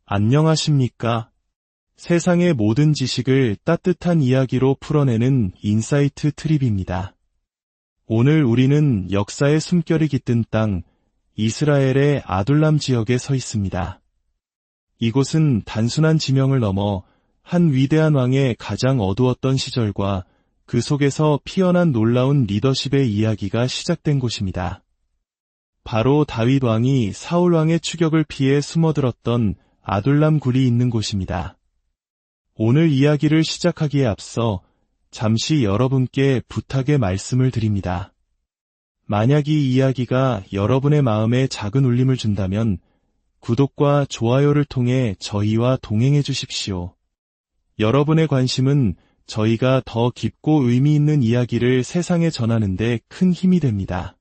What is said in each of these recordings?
안녕하십니까? 세상의 모든 지식을 따뜻한 이야기로 풀어내는 인사이트 트립입니다. 오늘 우리는 역사의 숨결이 깃든 땅, 이스라엘의 아둘람 지역에 서 있습니다. 이곳은 단순한 지명을 넘어 한 위대한 왕의 가장 어두웠던 시절과 그 속에서 피어난 놀라운 리더십의 이야기가 시작된 곳입니다. 바로 다윗 왕이 사울 왕의 추격을 피해 숨어들었던 아둘람 굴이 있는 곳입니다. 오늘 이야기를 시작하기에 앞서 잠시 여러분께 부탁의 말씀을 드립니다. 만약 이 이야기가 여러분의 마음에 작은 울림을 준다면 구독과 좋아요를 통해 저희와 동행해 주십시오. 여러분의 관심은 저희가 더 깊고 의미 있는 이야기를 세상에 전하는 데 큰 힘이 됩니다.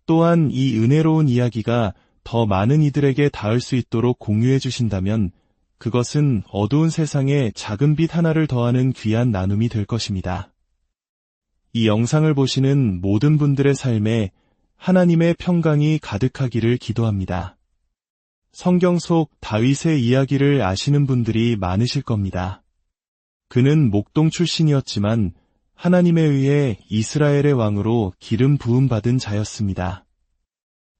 또한 이 은혜로운 이야기가 더 많은 이들에게 닿을 수 있도록 공유해 주신다면 그것은 어두운 세상에 작은 빛 하나를 더하는 귀한 나눔이 될 것입니다. 이 영상을 보시는 모든 분들의 삶에 하나님의 평강이 가득하기를 기도합니다. 성경 속 다윗의 이야기를 아시는 분들이 많으실 겁니다. 그는 목동 출신이었지만 하나님에 의해 이스라엘의 왕으로 기름 부음 받은 자였습니다.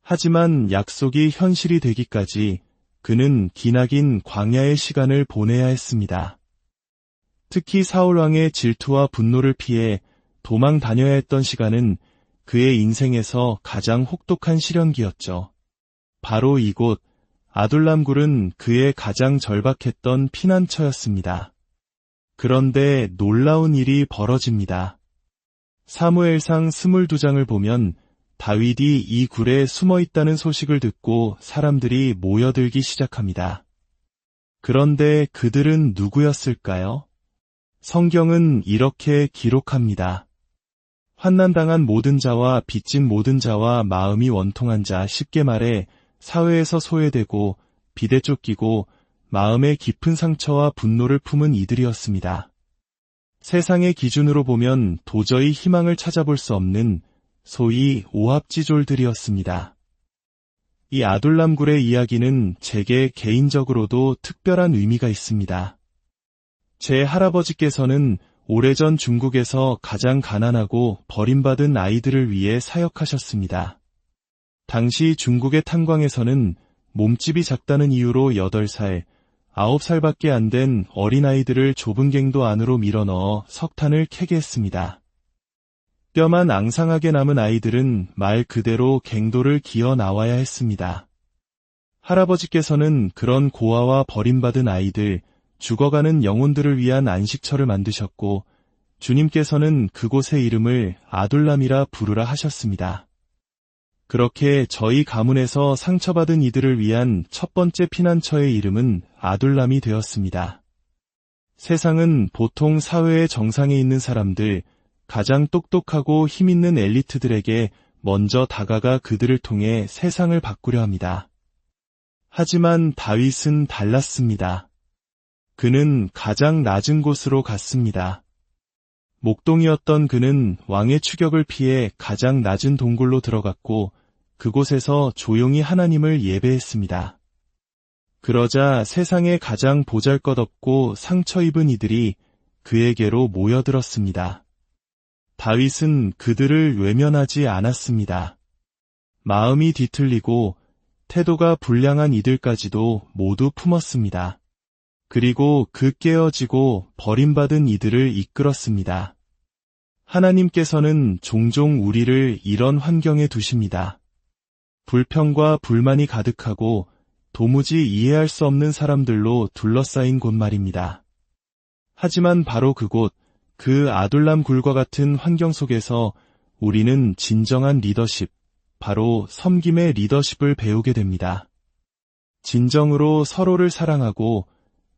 하지만 약속이 현실이 되기까지 그는 기나긴 광야의 시간을 보내야 했습니다. 특히 사울 왕의 질투와 분노를 피해 도망 다녀야 했던 시간은 그의 인생에서 가장 혹독한 시련기였죠. 바로 이곳 아둘람 굴은 그의 가장 절박했던 피난처였습니다. 그런데 놀라운 일이 벌어집니다. 사무엘상 22장을 보면 다윗이 이 굴에 숨어 있다는 소식을 듣고 사람들이 모여들기 시작합니다. 그런데 그들은 누구였을까요? 성경은 이렇게 기록합니다. 환난당한 모든 자와 빚진 모든 자와 마음이 원통한 자, 쉽게 말해 사회에서 소외되고 빚에 쫓기고 마음의 깊은 상처와 분노를 품은 이들이었습니다. 세상의 기준으로 보면 도저히 희망을 찾아볼 수 없는 소위 오합지졸들이었습니다. 이 아둘람 굴의 이야기는 제게 개인적으로도 특별한 의미가 있습니다. 제 할아버지께서는 오래전 중국에서 가장 가난하고 버림받은 아이들을 위해 사역하셨습니다. 당시 중국의 탄광에서는 몸집이 작다는 이유로 8살, 9살밖에 안 된 어린아이들을 좁은 갱도 안으로 밀어넣어 석탄을 캐게 했습니다. 뼈만 앙상하게 남은 아이들은 말 그대로 갱도를 기어 나와야 했습니다. 할아버지께서는 그런 고아와 버림받은 아이들, 죽어가는 영혼들을 위한 안식처를 만드셨고 주님께서는 그곳의 이름을 아둘람이라 부르라 하셨습니다. 그렇게 저희 가문에서 상처받은 이들을 위한 첫 번째 피난처의 이름은 아둘람이 되었습니다. 세상은 보통 사회의 정상에 있는 사람들, 가장 똑똑하고 힘있는 엘리트들에게 먼저 다가가 그들을 통해 세상을 바꾸려 합니다. 하지만 다윗은 달랐습니다. 그는 가장 낮은 곳으로 갔습니다. 목동이었던 그는 왕의 추격을 피해 가장 낮은 동굴로 들어갔고 그곳에서 조용히 하나님을 예배했습니다. 그러자 세상에 가장 보잘것없고 상처 입은 이들이 그에게로 모여들었습니다. 다윗은 그들을 외면하지 않았습니다. 마음이 뒤틀리고 태도가 불량한 이들까지도 모두 품었습니다. 그리고 그 깨어지고 버림받은 이들을 이끌었습니다. 하나님께서는 종종 우리를 이런 환경에 두십니다. 불평과 불만이 가득하고 도무지 이해할 수 없는 사람들로 둘러싸인 곳 말입니다. 하지만 바로 그곳, 그 아둘람 굴과 같은 환경 속에서 우리는 진정한 리더십, 바로 섬김의 리더십을 배우게 됩니다. 진정으로 서로를 사랑하고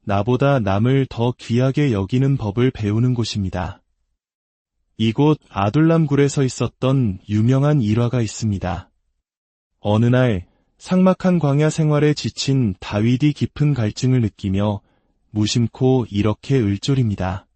나보다 남을 더 귀하게 여기는 법을 배우는 곳입니다. 이곳 아둘람 굴에서 있었던 유명한 일화가 있습니다. 어느 날 삭막한 광야 생활에 지친 다윗이 깊은 갈증을 느끼며 무심코 이렇게 을조립니다.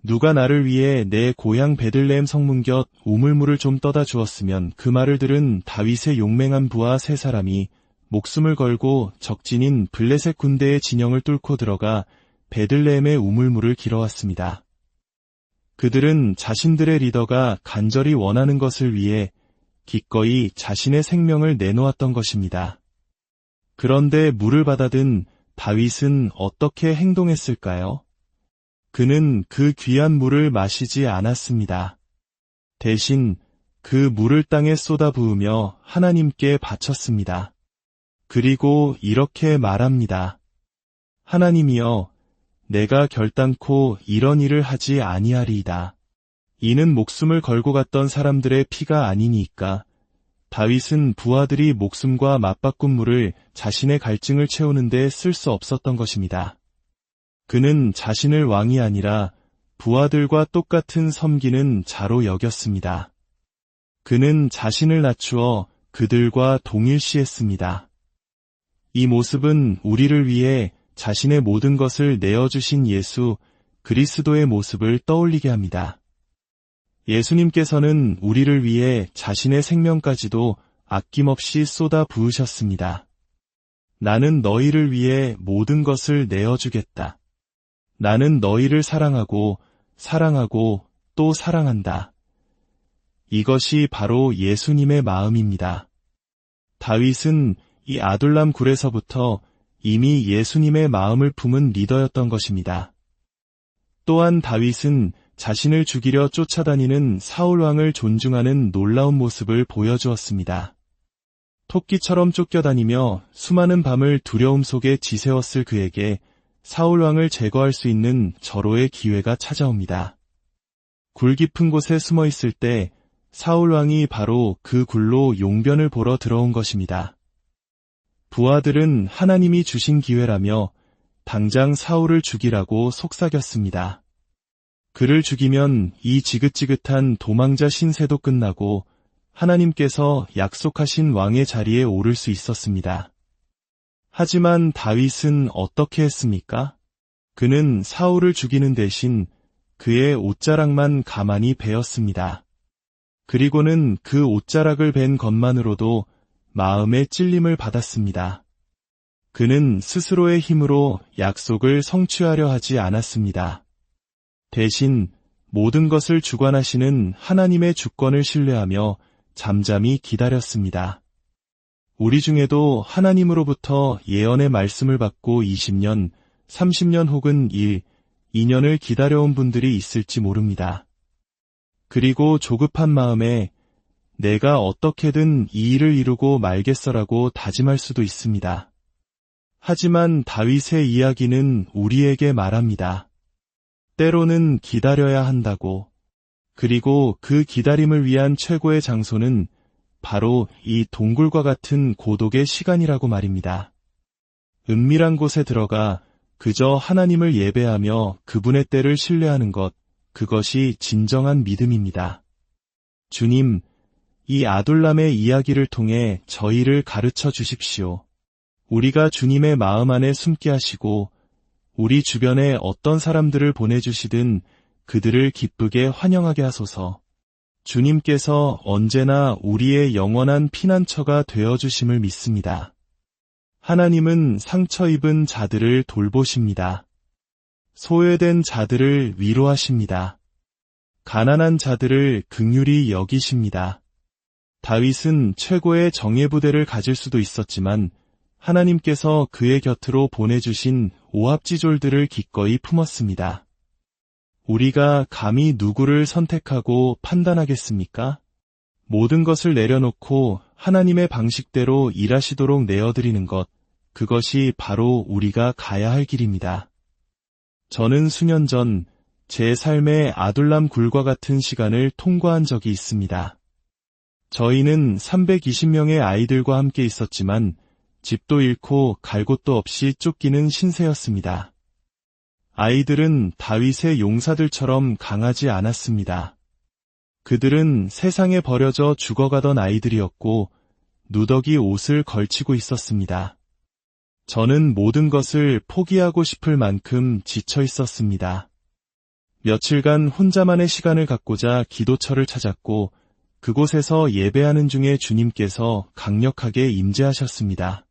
누가 나를 위해 내 고향 베들레헴 성문 곁 우물물을 좀 떠다 주었으면. 그 말을 들은 다윗의 용맹한 부하 3사람이 목숨을 걸고 적진인 블레셋 군대의 진영을 뚫고 들어가 베들레헴의 우물물을 길어왔습니다. 그들은 자신들의 리더가 간절히 원하는 것을 위해 기꺼이 자신의 생명을 내놓았던 것입니다. 그런데 물을 받아든 다윗은 어떻게 행동했을까요? 그는 그 귀한 물을 마시지 않았습니다. 대신 그 물을 땅에 쏟아부으며 하나님께 바쳤습니다. 그리고 이렇게 말합니다. 하나님이여, 내가 결단코 이런 일을 하지 아니하리이다. 이는 목숨을 걸고 갔던 사람들의 피가 아니니까. 다윗은 부하들이 목숨과 맞바꾼 물을 자신의 갈증을 채우는데 쓸 수 없었던 것입니다. 그는 자신을 왕이 아니라 부하들과 똑같은 섬기는 자로 여겼습니다. 그는 자신을 낮추어 그들과 동일시했습니다. 이 모습은 우리를 위해 자신의 모든 것을 내어주신 예수 그리스도의 모습을 떠올리게 합니다. 예수님께서는 우리를 위해 자신의 생명까지도 아낌없이 쏟아 부으셨습니다. 나는 너희를 위해 모든 것을 내어주겠다. 나는 너희를 사랑하고 또 사랑한다. 이것이 바로 예수님의 마음입니다. 다윗은 이 아둘람 굴에서부터 이미 예수님의 마음을 품은 리더였던 것입니다. 또한 다윗은 자신을 죽이려 쫓아다니는 사울왕을 존중하는 놀라운 모습을 보여주었습니다. 토끼처럼 쫓겨다니며 수많은 밤을 두려움 속에 지새웠을 그에게 사울왕을 제거할 수 있는 절호의 기회가 찾아옵니다. 굴 깊은 곳에 숨어 있을 때 사울왕이 바로 그 굴로 용변을 보러 들어온 것입니다. 부하들은 하나님이 주신 기회라며 당장 사울을 죽이라고 속삭였습니다. 그를 죽이면 이 지긋지긋한 도망자 신세도 끝나고 하나님께서 약속하신 왕의 자리에 오를 수 있었습니다. 하지만 다윗은 어떻게 했습니까? 그는 사울을 죽이는 대신 그의 옷자락만 가만히 베었습니다. 그리고는 그 옷자락을 벤 것만으로도 마음의 찔림을 받았습니다. 그는 스스로의 힘으로 약속을 성취하려 하지 않았습니다. 대신 모든 것을 주관하시는 하나님의 주권을 신뢰하며 잠잠히 기다렸습니다. 우리 중에도 하나님으로부터 예언의 말씀을 받고 20년, 30년 혹은 2년을 기다려온 분들이 있을지 모릅니다. 그리고 조급한 마음에 내가 어떻게든 이 일을 이루고 말겠어라고 다짐할 수도 있습니다. 하지만 다윗의 이야기는 우리에게 말합니다. 때로는 기다려야 한다고. 그리고 그 기다림을 위한 최고의 장소는 바로 이 동굴과 같은 고독의 시간이라고 말입니다. 은밀한 곳에 들어가 그저 하나님을 예배하며 그분의 때를 신뢰하는 것, 그것이 진정한 믿음입니다. 주님, 이 아둘람의 이야기를 통해 저희를 가르쳐 주십시오. 우리가 주님의 마음 안에 숨게 하시고 우리 주변에 어떤 사람들을 보내주시든 그들을 기쁘게 환영하게 하소서. 주님께서 언제나 우리의 영원한 피난처가 되어주심을 믿습니다. 하나님은 상처 입은 자들을 돌보십니다. 소외된 자들을 위로하십니다. 가난한 자들을 긍휼히 여기십니다. 다윗은 최고의 정예부대를 가질 수도 있었지만 하나님께서 그의 곁으로 보내주신 오합지졸들을 기꺼이 품었습니다. 우리가 감히 누구를 선택하고 판단하겠습니까? 모든 것을 내려놓고 하나님의 방식대로 일하시도록 내어드리는 것, 그것이 바로 우리가 가야 할 길입니다. 저는 수년 전 제 삶의 아둘람 굴과 같은 시간을 통과한 적이 있습니다. 저희는 320명의 아이들과 함께 있었지만 집도 잃고 갈 곳도 없이 쫓기는 신세였습니다. 아이들은 다윗의 용사들처럼 강하지 않았습니다. 그들은 세상에 버려져 죽어가던 아이들이었고 누더기 옷을 걸치고 있었습니다. 저는 모든 것을 포기하고 싶을 만큼 지쳐 있었습니다. 며칠간 혼자만의 시간을 갖고자 기도처를 찾았고 그곳에서 예배하는 중에 주님께서 강력하게 임재하셨습니다.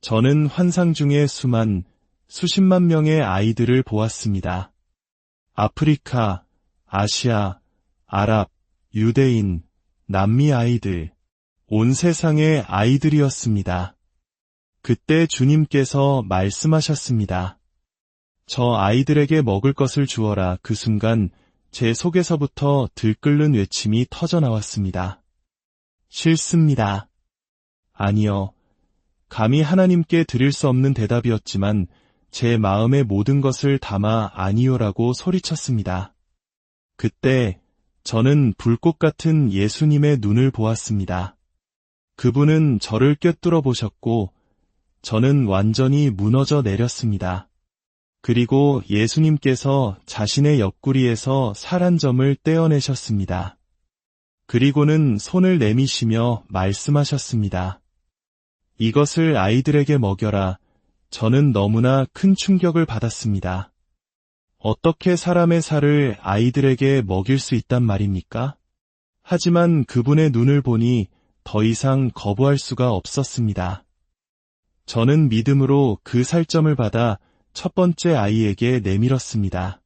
저는 환상 중에 수십만 명의 아이들을 보았습니다. 아프리카, 아시아, 아랍, 유대인, 남미 아이들, 온 세상의 아이들이었습니다. 그때 주님께서 말씀하셨습니다. 저 아이들에게 먹을 것을 주어라. 그 순간 제 속에서부터 들끓는 외침이 터져나왔습니다. 싫습니다. 아니요. 감히 하나님께 드릴 수 없는 대답이었지만 제 마음의 모든 것을 담아 아니요라고 소리쳤습니다. 그때 저는 불꽃 같은 예수님의 눈을 보았습니다. 그분은 저를 꿰뚫어 보셨고 저는 완전히 무너져 내렸습니다. 그리고 예수님께서 자신의 옆구리에서 살 한 점을 떼어내셨습니다. 그리고는 손을 내미시며 말씀하셨습니다. 이것을 아이들에게 먹여라. 저는 너무나 큰 충격을 받았습니다. 어떻게 사람의 살을 아이들에게 먹일 수 있단 말입니까? 하지만 그분의 눈을 보니 더 이상 거부할 수가 없었습니다. 저는 믿음으로 그 살점을 받아 첫 번째 아이에게 내밀었습니다.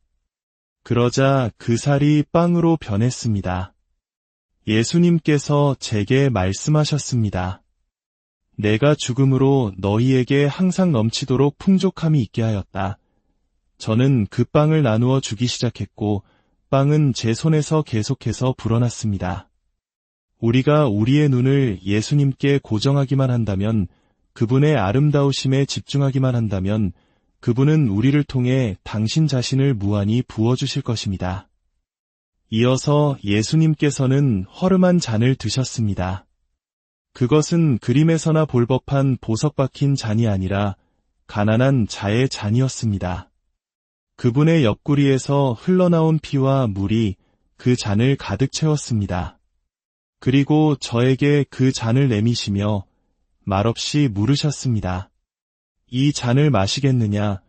그러자 그 살이 빵으로 변했습니다. 예수님께서 제게 말씀하셨습니다. 내가 죽음으로 너희에게 항상 넘치도록 풍족함이 있게 하였다. 저는 그 빵을 나누어 주기 시작했고 빵은 제 손에서 계속해서 불어났습니다. 우리가 우리의 눈을 예수님께 고정하기만 한다면, 그분의 아름다우심에 집중하기만 한다면 그분은 우리를 통해 당신 자신을 무한히 부어주실 것입니다. 이어서 예수님께서는 허름한 잔을 드셨습니다. 그것은 그림에서나 볼 법한 보석 박힌 잔이 아니라 가난한 자의 잔이었습니다. 그분의 옆구리에서 흘러나온 피와 물이 그 잔을 가득 채웠습니다. 그리고 저에게 그 잔을 내미시며 말없이 물으셨습니다. 이 잔을 마시겠느냐?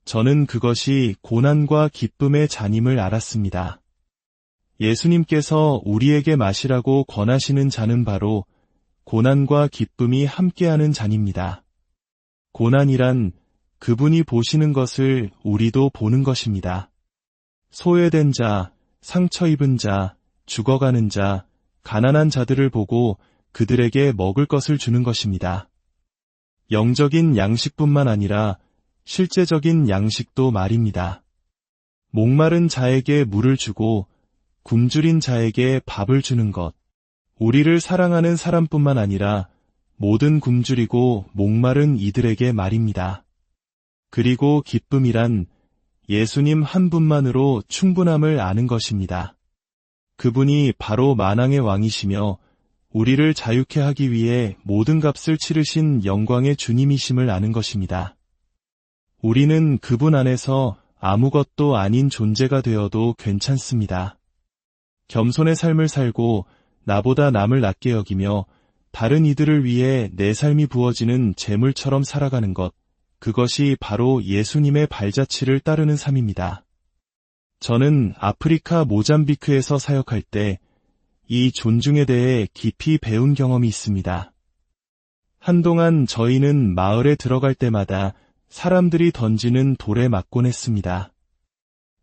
저는 그것이 고난과 기쁨의 잔임을 알았습니다. 예수님께서 우리에게 마시라고 권하시는 잔은 바로 고난과 기쁨이 함께하는 잔입니다. 고난이란 그분이 보시는 것을 우리도 보는 것입니다. 소외된 자, 상처 입은 자, 죽어가는 자, 가난한 자들을 보고 그들에게 먹을 것을 주는 것입니다. 영적인 양식뿐만 아니라 실제적인 양식도 말입니다. 목마른 자에게 물을 주고 굶주린 자에게 밥을 주는 것. 우리를 사랑하는 사람뿐만 아니라 모든 굶주리고 목마른 이들에게 말입니다. 그리고 기쁨이란 예수님 한 분만으로 충분함을 아는 것입니다. 그분이 바로 만왕의 왕이시며 우리를 자유케 하기 위해 모든 값을 치르신 영광의 주님이심을 아는 것입니다. 우리는 그분 안에서 아무것도 아닌 존재가 되어도 괜찮습니다. 겸손의 삶을 살고 나보다 남을 낮게 여기며 다른 이들을 위해 내 삶이 부어지는 재물처럼 살아가는 것, 그것이 바로 예수님의 발자취를 따르는 삶입니다. 저는 아프리카 모잠비크에서 사역할 때 이 존중에 대해 깊이 배운 경험이 있습니다. 한동안 저희는 마을에 들어갈 때마다 사람들이 던지는 돌에 맞곤 했습니다.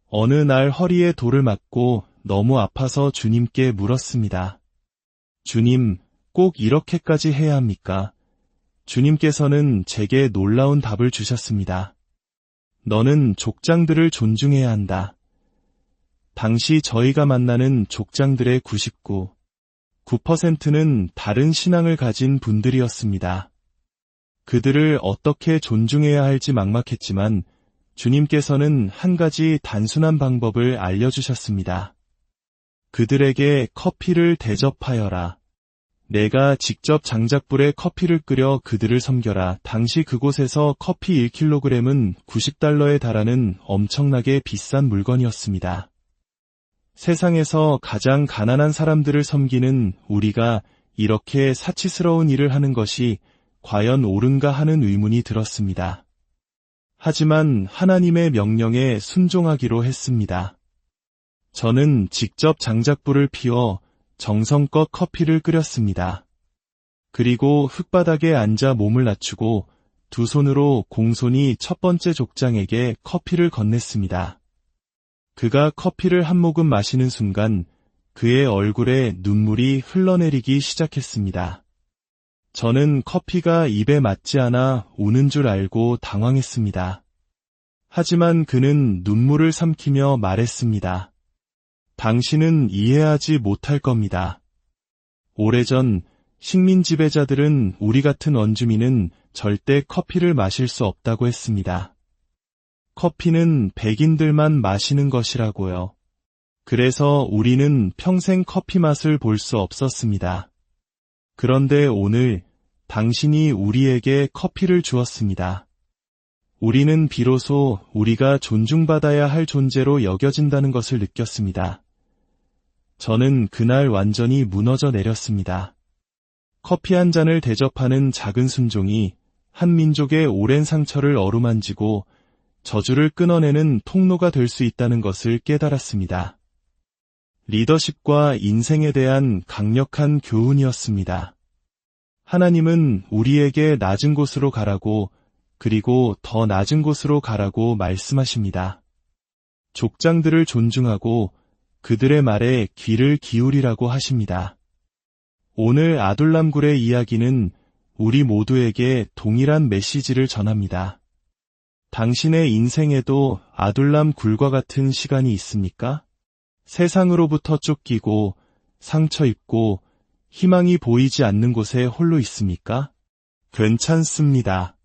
어느 날 허리에 돌을 맞고 너무 아파서 주님께 물었습니다. 주님, 꼭 이렇게까지 해야 합니까? 주님께서는 제게 놀라운 답을 주셨습니다. 너는 족장들을 존중해야 한다. 당시 저희가 만나는 족장들의 9%는 다른 신앙을 가진 분들이었습니다. 그들을 어떻게 존중해야 할지 막막했지만 주님께서는 한 가지 단순한 방법을 알려주셨습니다. 그들에게 커피를 대접하여라. 내가 직접 장작불에 커피를 끓여 그들을 섬겨라. 당시 그곳에서 커피 1kg은 90달러에 달하는 엄청나게 비싼 물건이었습니다. 세상에서 가장 가난한 사람들을 섬기는 우리가 이렇게 사치스러운 일을 하는 것이 과연 옳은가 하는 의문이 들었습니다. 하지만 하나님의 명령에 순종하기로 했습니다. 저는 직접 장작불을 피워 정성껏 커피를 끓였습니다. 그리고 흙바닥에 앉아 몸을 낮추고 두 손으로 공손히 첫 번째 족장에게 커피를 건넸습니다. 그가 커피를 한 모금 마시는 순간 그의 얼굴에 눈물이 흘러내리기 시작했습니다. 저는 커피가 입에 맞지 않아 우는 줄 알고 당황했습니다. 하지만 그는 눈물을 삼키며 말했습니다. 당신은 이해하지 못할 겁니다. 오래전 식민 지배자들은 우리 같은 원주민은 절대 커피를 마실 수 없다고 했습니다. 커피는 백인들만 마시는 것이라고요. 그래서 우리는 평생 커피 맛을 볼 수 없었습니다. 그런데 오늘 당신이 우리에게 커피를 주었습니다. 우리는 비로소 우리가 존중받아야 할 존재로 여겨진다는 것을 느꼈습니다. 저는 그날 완전히 무너져 내렸습니다. 커피 한 잔을 대접하는 작은 순종이 한 민족의 오랜 상처를 어루만지고 저주를 끊어내는 통로가 될 수 있다는 것을 깨달았습니다. 리더십과 인생에 대한 강력한 교훈이었습니다. 하나님은 우리에게 낮은 곳으로 가라고, 그리고 더 낮은 곳으로 가라고 말씀하십니다. 족장들을 존중하고 그들의 말에 귀를 기울이라고 하십니다. 오늘 아둘람 굴의 이야기는 우리 모두에게 동일한 메시지를 전합니다. 당신의 인생에도 아둘람 굴과 같은 시간이 있습니까? 세상으로부터 쫓기고 상처 입고 희망이 보이지 않는 곳에 홀로 있습니까? 괜찮습니다.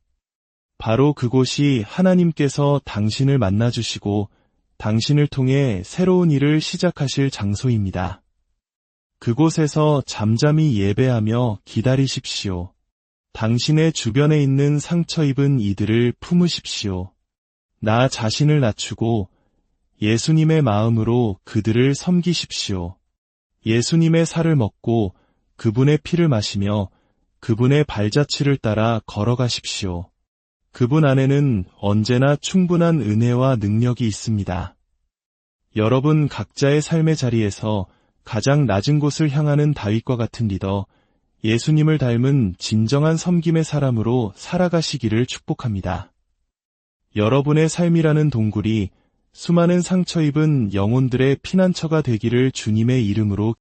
바로 그곳이 하나님께서 당신을 만나주시고 당신을 통해 새로운 일을 시작하실 장소입니다. 그곳에서 잠잠히 예배하며 기다리십시오. 당신의 주변에 있는 상처 입은 이들을 품으십시오. 나 자신을 낮추고 예수님의 마음으로 그들을 섬기십시오. 예수님의 살을 먹고 그분의 피를 마시며 그분의 발자취를 따라 걸어가십시오. 그분 안에는 언제나 충분한 은혜와 능력이 있습니다. 여러분 각자의 삶의 자리에서 가장 낮은 곳을 향하는 다윗과 같은 리더, 예수님을 닮은 진정한 섬김의 사람으로 살아가시기를 축복합니다. 여러분의 삶이라는 동굴이 수많은 상처 입은 영혼들의 피난처가 되기를 주님의 이름으로